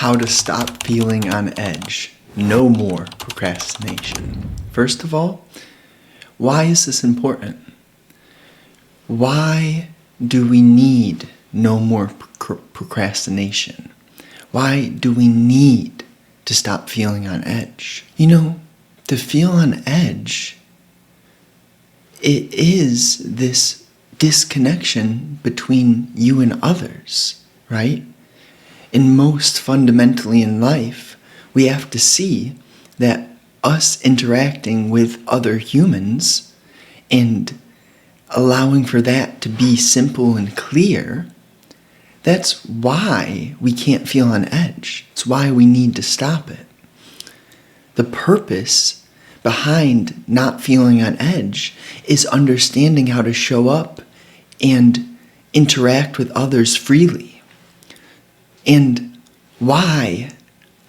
how to stop feeling on edge. No more procrastination. First of all, why is this important? Why do we need no more procrastination? Why do we need to stop feeling on edge? To feel on edge, it is this disconnection between you and others, right? And most fundamentally in life, we have to see that us interacting with other humans and allowing for that to be simple and clear, that's why we can't feel on edge. It's why we need to stop it. The purpose behind not feeling on edge is understanding how to show up and interact with others freely. And why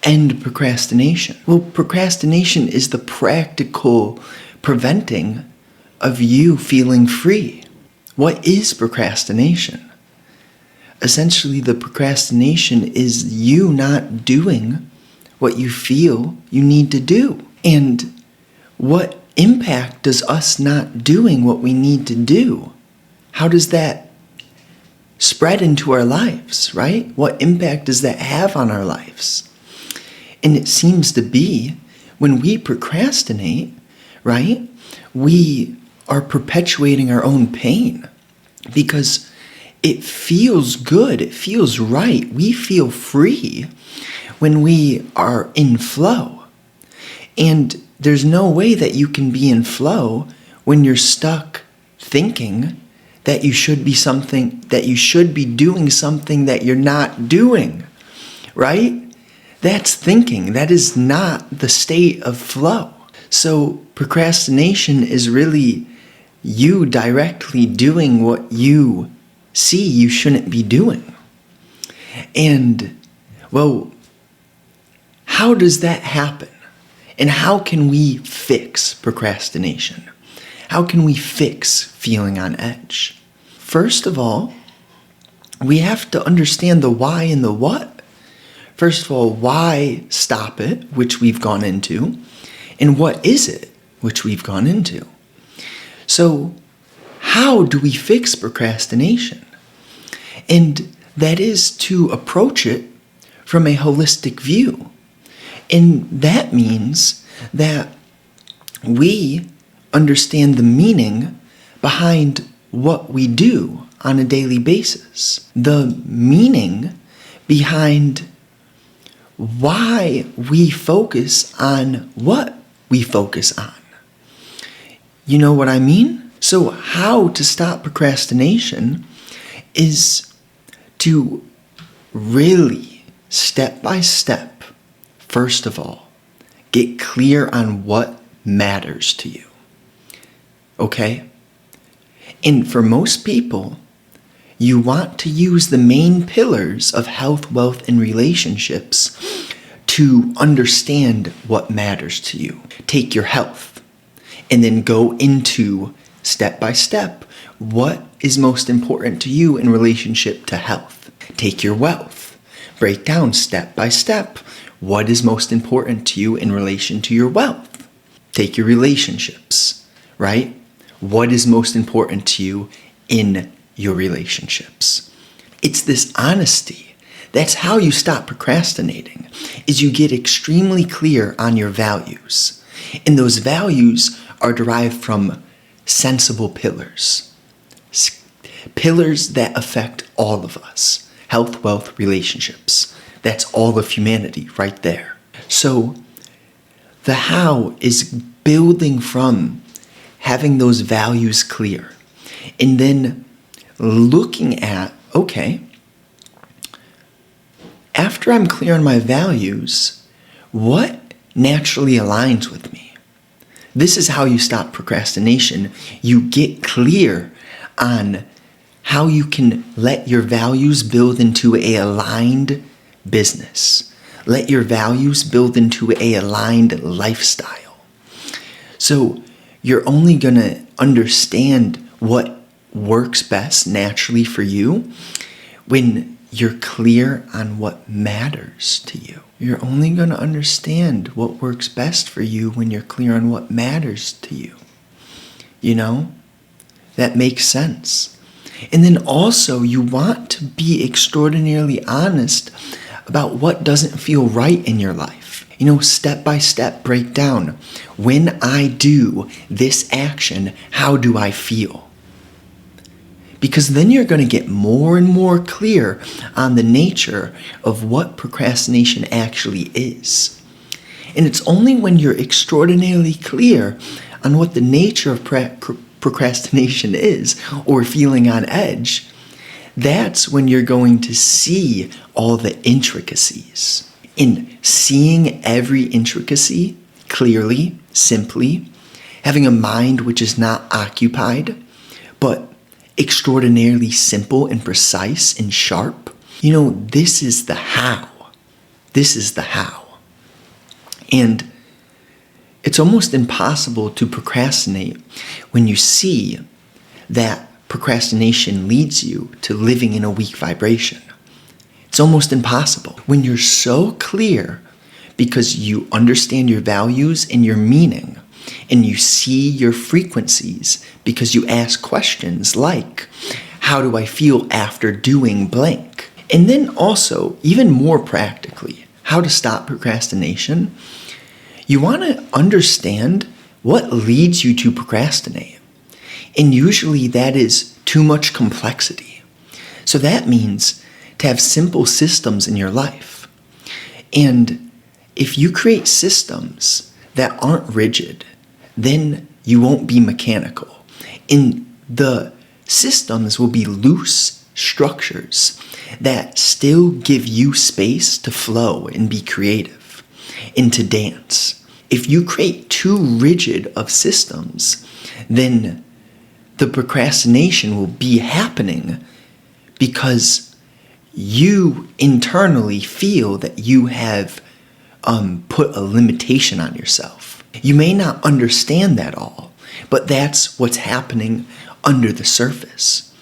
end procrastination? Well, procrastination is the practical preventing of you feeling free. What is procrastination? Essentially, the procrastination is you not doing what you feel you need to do. And what impact does us not doing what we need to do? How does that spread into our lives, right? What impact does that have on our lives? And it seems to be when we procrastinate, right, we are perpetuating our own pain because it feels good, it feels right. We feel free when we are in flow. And there's no way that you can be in flow when you're stuck thinking that you should be doing something that you're not doing, right? That's thinking. That is not the state of flow. So procrastination is really you directly doing what you see you shouldn't be doing. And, well, how does that happen? And how can we fix procrastination? How can we fix feeling on edge? First of all, we have to understand the why and the what. First of all, why stop it, which we've gone into, and what is it, which we've gone into. So, how do we fix procrastination? And that is to approach it from a holistic view. And that means that we understand the meaning behind what we do on a daily basis. The meaning behind why we focus on what we focus on. You know what I mean? So how to stop procrastination is to really, step by step, first of all, get clear on what matters to you. Okay? And for most people, you want to use the main pillars of health, wealth, and relationships to understand what matters to you. Take your health and then go into step by step what is most important to you in relationship to health. Take your wealth. Break down step by step what is most important to you in relation to your wealth. Take your relationships, right? What is most important to you in your relationships? It's this honesty. That's how you stop procrastinating, is you get extremely clear on your values. And those values are derived from sensible pillars. Pillars that affect all of us. Health, wealth, relationships. That's all of humanity right there. So the how is building from having those values clear. And then looking at, okay, after I'm clear on my values, what naturally aligns with me? This is how you stop procrastination. You get clear on how you can let your values build into a aligned business. Let your values build into a aligned lifestyle. So you're only going to understand what works best naturally for you when you're clear on what matters to you. You're only going to understand what works best for you when you're clear on what matters to you. You know? That makes sense. And then also, you want to be extraordinarily honest about what doesn't feel right in your life. You know, step by step breakdown. When I do this action, how do I feel? Because then you're going to get more and more clear on the nature of what procrastination actually is. And it's only when you're extraordinarily clear on what the nature of procrastination is, or feeling on edge, that's when you're going to see all the intricacies. In seeing every intricacy clearly, simply, having a mind which is not occupied, but extraordinarily simple and precise and sharp. You know, this is the how. This is the how. And it's almost impossible to procrastinate when you see that procrastination leads you to living in a weak vibration. It's almost impossible. When you're so clear because you understand your values and your meaning, and you see your frequencies because you ask questions like, how do I feel after doing blank? And then also, even more practically, how to stop procrastination. You want to understand what leads you to procrastinate. And usually that is too much complexity. So that means to have simple systems in your life. And if you create systems that aren't rigid, then you won't be mechanical. And the systems will be loose structures that still give you space to flow and be creative and to dance. If you create too rigid of systems, then the procrastination will be happening because you internally feel that you have put a limitation on yourself. You may not understand that all, but that's what's happening under the surface.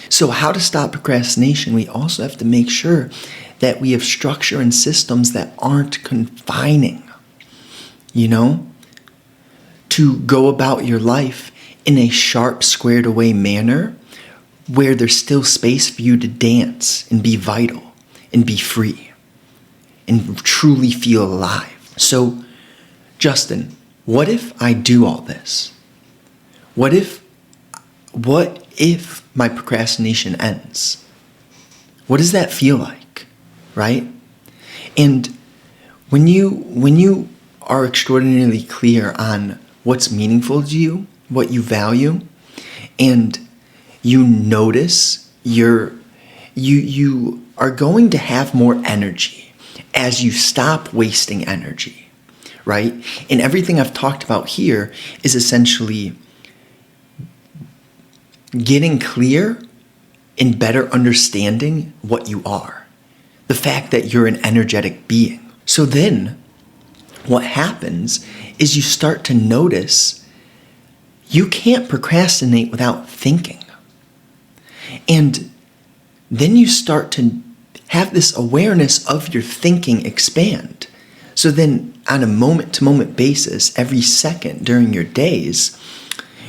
So how to stop procrastination? We also have to make sure that we have structure and systems that aren't confining, you know, to go about your life in a sharp, squared away manner where there's still space for you to dance and be vital and be free and truly feel alive. So, Justin, what if I do all this? What if my procrastination ends? What does that feel like, right? And when you are extraordinarily clear on what's meaningful to you, what you value, and you notice you are going to have more energy as you stop wasting energy. Right? And everything I've talked about here is essentially getting clear and better understanding what you are. The fact that you're an energetic being. So then what happens is you start to notice you can't procrastinate without thinking. And then you start to have this awareness of your thinking expand. So then on a moment-to-moment basis, every second during your days,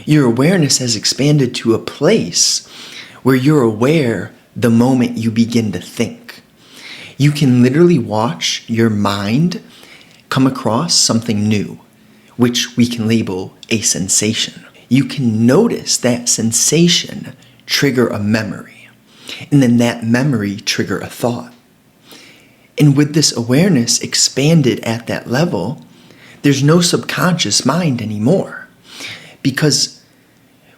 your awareness has expanded to a place where you're aware the moment you begin to think. You can literally watch your mind come across something new, which we can label a sensation. You can notice that sensation trigger a memory, and then that memory trigger a thought. And with this awareness expanded at that level, there's no subconscious mind anymore. Because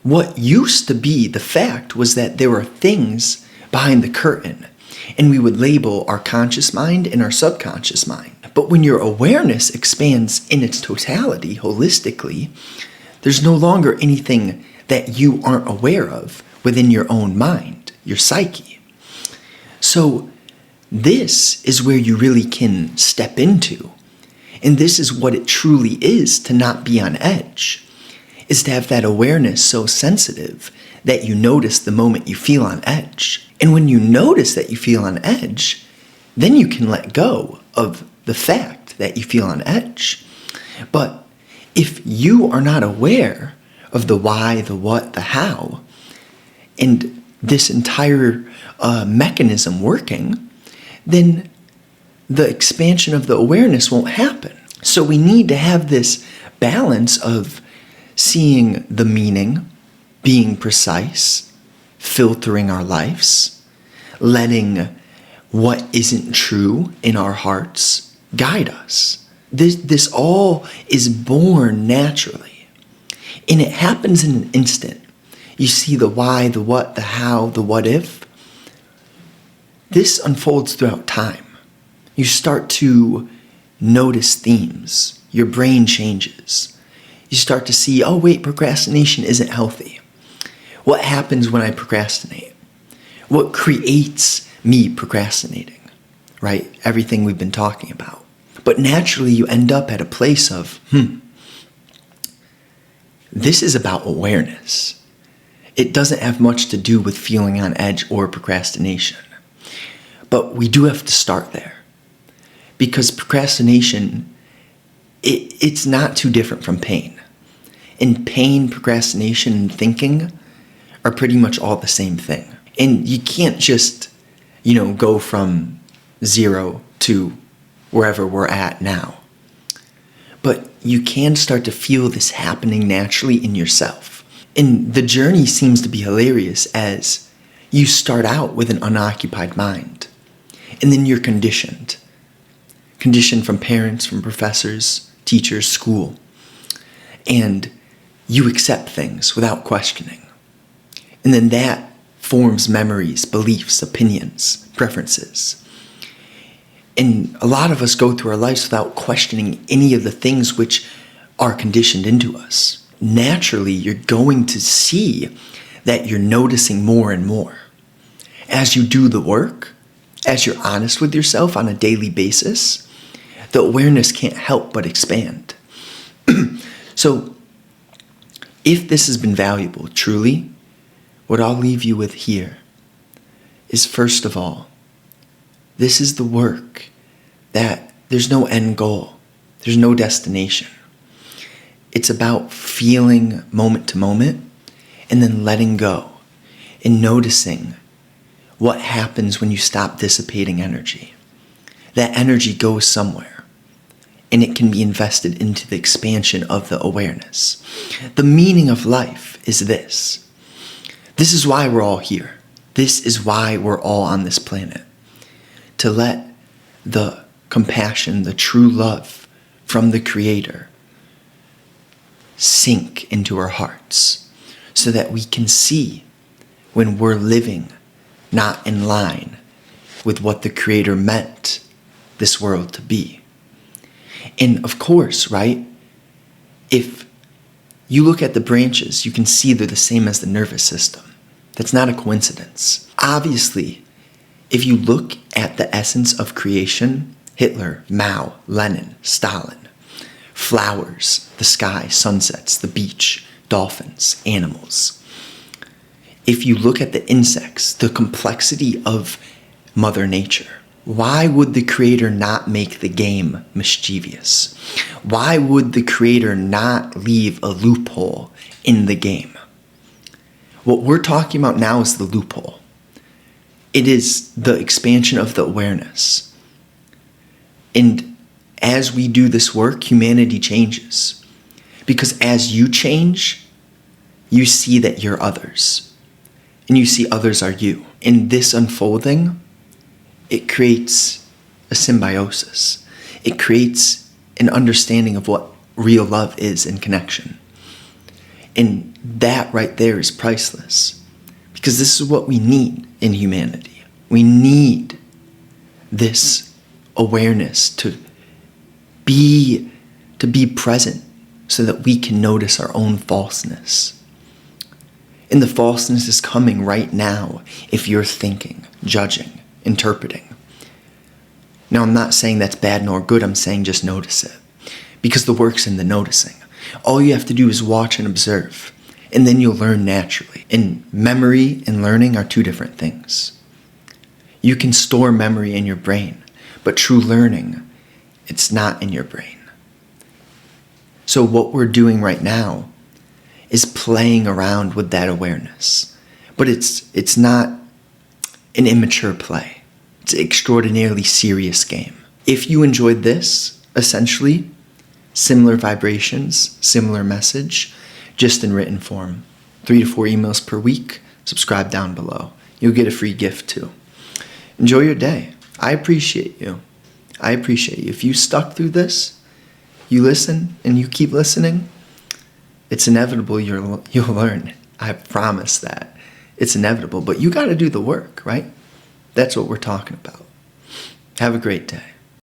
what used to be the fact was that there were things behind the curtain, and we would label our conscious mind and our subconscious mind. But when your awareness expands in its totality, holistically, there's no longer anything that you aren't aware of within your own mind, your psyche. So this is where you really can step into. And this is what it truly is to not be on edge, is to have that awareness so sensitive that you notice the moment you feel on edge. And when you notice that you feel on edge, then you can let go of the fact that you feel on edge. But if you are not aware of the why, the what, the how, and this entire mechanism working, then the expansion of the awareness won't happen. So we need to have this balance of seeing the meaning, being precise, filtering our lives, letting what isn't true in our hearts guide us. This all is born naturally, and it happens in an instant. You see the why, the what, the how, the what if. This unfolds throughout time. You start to notice themes. Your brain changes. You start to see, oh wait, procrastination isn't healthy. What happens when I procrastinate? What creates me procrastinating, right? Everything we've been talking about. But naturally you end up at a place of, this is about awareness. It doesn't have much to do with feeling on edge or procrastination. But we do have to start there. Because procrastination, it's not too different from pain. And pain, procrastination, and thinking are pretty much all the same thing. And you can't just, go from 0 to wherever we're at now. But you can start to feel this happening naturally in yourself. And the journey seems to be hilarious as you start out with an unoccupied mind. And then you're conditioned. Conditioned from parents, from professors, teachers, school. And you accept things without questioning. And then that forms memories, beliefs, opinions, preferences. And a lot of us go through our lives without questioning any of the things which are conditioned into us. Naturally, you're going to see that you're noticing more and more. As you do the work, as you're honest with yourself on a daily basis, the awareness can't help but expand. So, if this has been valuable, truly, what I'll leave you with here is, first of all, this is the work that there's no end goal. There's no destination. It's about feeling moment to moment and then letting go and noticing what happens when you stop dissipating energy. That energy goes somewhere and it can be invested into the expansion of the awareness. The meaning of life is this. This is why we're all here. This is why we're all on this planet. To let the compassion, the true love from the Creator sink into our hearts so that we can see when we're living not in line with what the Creator meant this world to be. And of course, right, if you look at the branches, you can see they're the same as the nervous system. That's not a coincidence. Obviously, if you look at the essence of creation, Hitler, Mao, Lenin, Stalin, flowers, the sky, sunsets, the beach, dolphins, animals. If you look at the insects, the complexity of Mother Nature, why would the Creator not make the game mischievous? Why would the Creator not leave a loophole in the game? What we're talking about now is the loophole. It is the expansion of the awareness. And as we do this work, humanity changes. Because as you change, you see that you're others. And you see others are you. In this unfolding, it creates a symbiosis. It creates an understanding of what real love is in connection. And that right there is priceless. Because this is what we need in humanity. We need this awareness to be present so that we can notice our own falseness. And the falseness is coming right now if you're thinking, judging, interpreting. Now, I'm not saying that's bad nor good. I'm saying just notice it. Because the work's in the noticing. All you have to do is watch and observe. And then you'll learn naturally. And memory and learning are two different things. You can store memory in your brain, but true learning, it's not in your brain. So what we're doing right now is playing around with that awareness. But it's not an immature play. It's an extraordinarily serious game. If you enjoyed this, essentially, similar vibrations, similar message, just in written form, 3 to 4 emails per week, subscribe down below. You'll get a free gift too. Enjoy your day. I appreciate you. I appreciate you. If you stuck through this, you listen and you keep listening, it's inevitable you'll learn. I promise that. It's inevitable, but you got to do the work, right? That's what we're talking about. Have a great day.